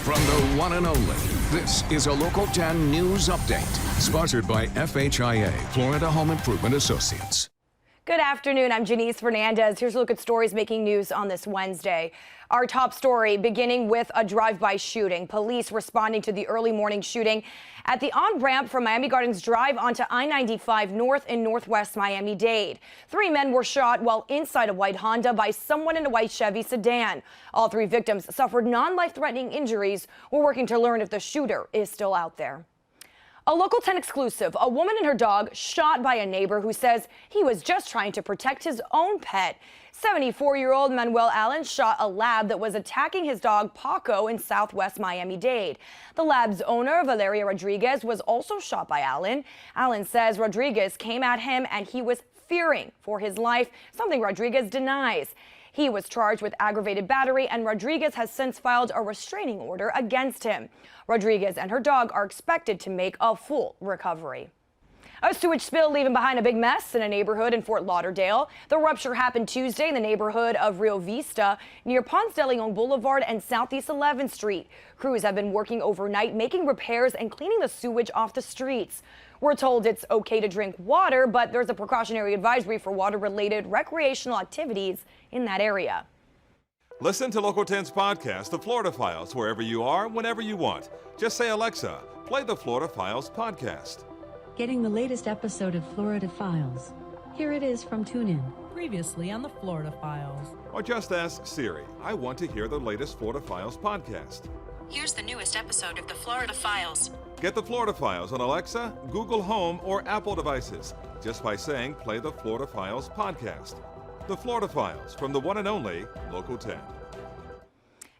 From the one and only, this is a Local 10 News Update, sponsored by FHIA, Florida Home Improvement Associates. Good afternoon. I'm Janice Fernandez. Here's a look at stories making news on this Wednesday. Our top story beginning with a drive-by shooting. Police responding to the early morning shooting at the on-ramp from Miami Gardens Drive onto I-95 North in northwest Miami-Dade. 3 men were shot while inside a white Honda by someone in a white Chevy sedan. All 3 victims suffered non-life-threatening injuries. We're working to learn if the shooter is still out there. A Local 10 exclusive, a woman and her dog shot by a neighbor who says he was just trying to protect his own pet. 74-year-old Manuel Allen shot a lab that was attacking his dog Paco in southwest Miami-Dade. The lab's owner, Valeria Rodriguez, was also shot by Allen. Allen says Rodriguez came at him and he was fearing for his life, something Rodriguez denies. He was charged with aggravated battery, and Rodriguez has since filed a restraining order against him. Rodriguez and her dog are expected to make a full recovery. A sewage spill leaving behind a big mess in a neighborhood in Fort Lauderdale. The rupture happened Tuesday in the neighborhood of Rio Vista near Ponce de Leon Boulevard and Southeast 11th Street. Crews have been working overnight, making repairs and cleaning the sewage off the streets. We're told it's okay to drink water, but there's a precautionary advisory for water-related recreational activities in that area. Listen to Local 10's podcast, The Florida Files, wherever you are, whenever you want. Just say, Alexa, play the Florida Files podcast. Getting the latest episode of Florida Files. Here it is from TuneIn. Previously on the Florida Files. Or just ask Siri, I want to hear the latest Florida Files podcast. Here's the newest episode of the Florida Files. Get the Florida Files on Alexa, Google Home, or Apple devices just by saying play the Florida Files podcast. The Florida Files from the one and only Local 10.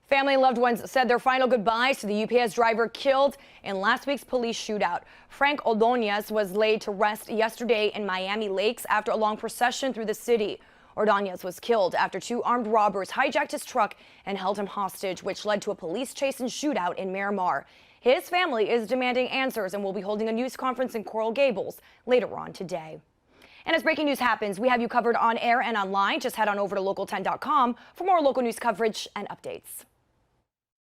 Family and loved ones said their final goodbyes to the UPS driver killed in last week's police shootout. Frank Ordonez was laid to rest yesterday in Miami Lakes after a long procession through the city. Ordonez was killed after 2 armed robbers hijacked his truck and held him hostage, which led to a police chase and shootout in Miramar. His family is demanding answers and will be holding a news conference in Coral Gables later on today. And as breaking news happens, we have you covered on air and online. Just head on over to local10.com for more local news coverage and updates.